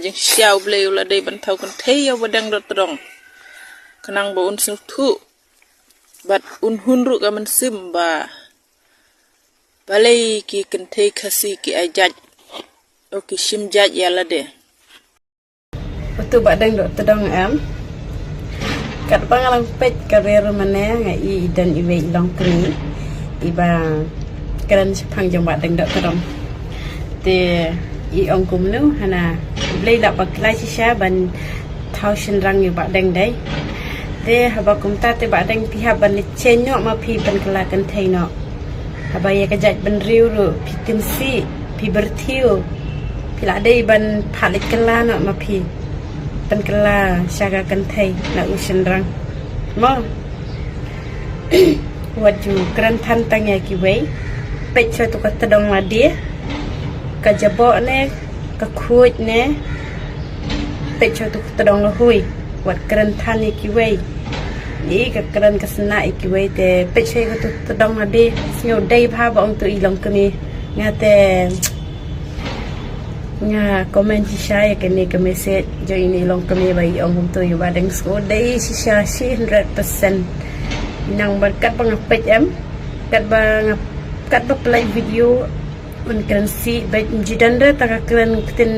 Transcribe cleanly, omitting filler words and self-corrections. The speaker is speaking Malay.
Hajang siau beli ulah day bantau kan teo badang dot dong. Kenang ba un tu. Bat un hunru ka man sim ba. Balai ki kan te kasi ki ajaj. O ki sim jaj ya la de. Betul badang dot dong am. Kat pangalang pet karir mana ngai dan iwe long kri. Iba keren sepang jong badang dot dong. Te i ong kumnu hana blei la baklai sisa ban thau shin rang yu badang dai te haba kumta te badang piha ban chenyo ma phi ban kala kan thaino haba ya ka jaj ban riu ru phi timsi phi berthiu phi la dai ban phalit kala no ma phi ban kala saga kan thai na u shin rang mo waju kran than tang ya ki wei pet cho tu ka tadong ma dia ka jabo ne ka khuj ne pe cho tu tadong la hui wat kran than ki wei ni ka kran ka sna ki wei te pe che ka tu tadong ma be snyo dai bha ba ong tu i long kani nga te nga comment sha ya ke ni ka message jo ini long kani ba i ong tu yu ba dang sko dai si sha 100% nang ban kat bang pe em kat ba play video un keren si baik jidan da tak keren tin